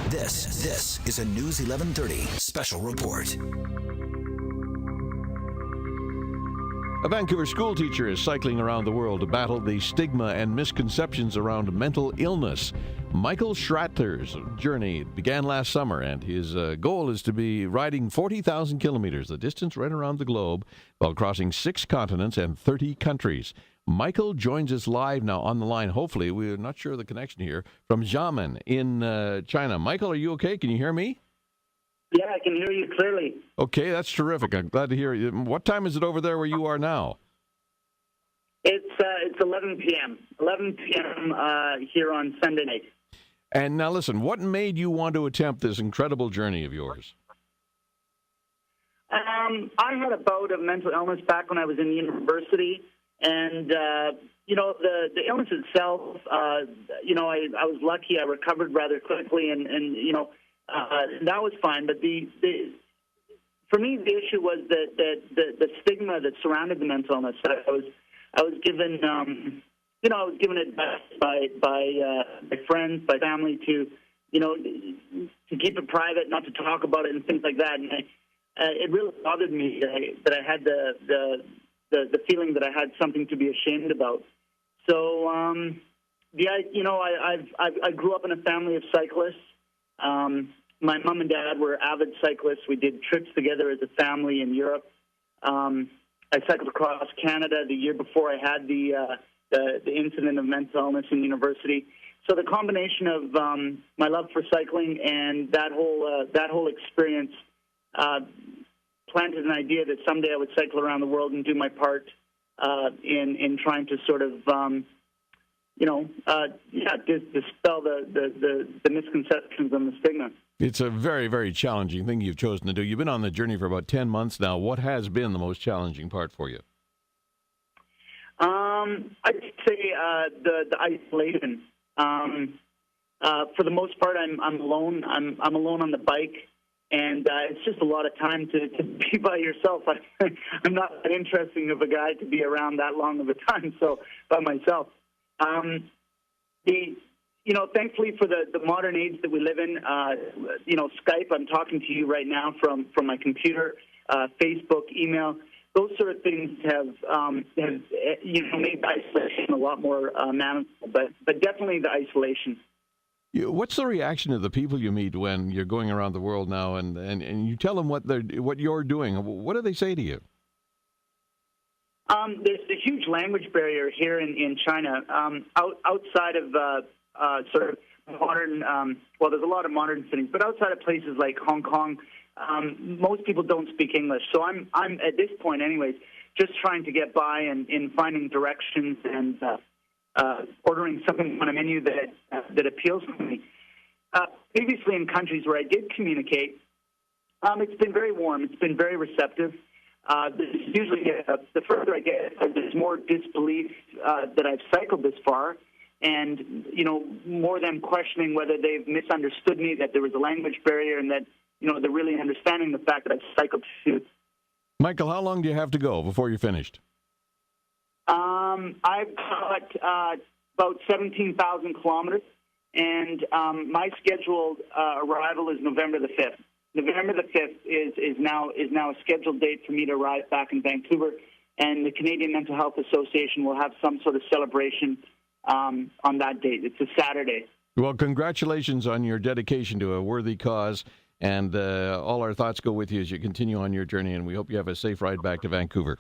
This is a News 1130 special report. A Vancouver school teacher is cycling around the world to battle the stigma and misconceptions around mental illness. Michael Schratter's journey began last summer, and his goal is to be riding 40,000 kilometers, the distance right around the globe, while crossing 6 continents and 30 countries. Michael joins us live now on the line, hopefully. We're not sure of the connection here, from Xiamen in China. Michael, are you okay? Can you hear me? Yeah, I can hear you clearly. Okay, that's terrific. I'm glad to hear you. What time is it over there where you are now? It's 11 p.m. 11 p.m. Here on Sunday night. And now listen, what made you want to attempt this incredible journey of yours? I had a bout of mental illness back when I was in university, and the illness itself, I was lucky. I recovered rather quickly, and that was fine. But for me, the issue was the stigma that surrounded the mental illness. I was given advice by my friends, by family to keep it private, not to talk about it, and things like that. And it really bothered me that I had the feeling that I had something to be ashamed about. So I grew up in a family of cyclists. My mom and dad were avid cyclists. We did trips together as a family in Europe. I cycled across Canada the year before I had the incident of mental illness in university. So the combination of my love for cycling and that whole experience planted an idea that someday I would cycle around the world and do my part in trying to sort of dispel the misconceptions and the stigma. It's a very, very challenging thing you've chosen to do. You've been on the journey for about 10 months now. What has been the most challenging part for you? I'd say the isolation. For the most part, I'm alone. I'm alone on the bike, and it's just a lot of time to be by yourself. I'm not that interesting of a guy to be around that long of a time, so by myself. Thankfully for the modern age that we live in, Skype, I'm talking to you right now from my computer, Facebook, email, those sort of things have made isolation a lot more manageable, but definitely the isolation. What's the reaction of the people you meet when you're going around the world now and you tell them what you're doing? What do they say to you? There's a huge language barrier here in China. Outside of sort of modern, there's a lot of modern cities, but outside of places like Hong Kong, most people don't speak English. So I'm at this point, anyways, just trying to get by in finding directions and ordering something on a menu that appeals to me. Previously, in countries where I did communicate, it's been very warm. It's been very receptive. Usually, the further I get, there's more disbelief that I've cycled this far, and more them questioning whether they've misunderstood me, that there was a language barrier, and that they're really understanding the fact that I've cycled too. Michael, how long do you have to go before you're finished? I've got about 17,000 kilometers, and my scheduled arrival is November the 5th. November the 5th is now a scheduled date for me to arrive back in Vancouver, and the Canadian Mental Health Association will have some sort of celebration on that date. It's a Saturday. Well, congratulations on your dedication to a worthy cause, and all our thoughts go with you as you continue on your journey, and we hope you have a safe ride back to Vancouver.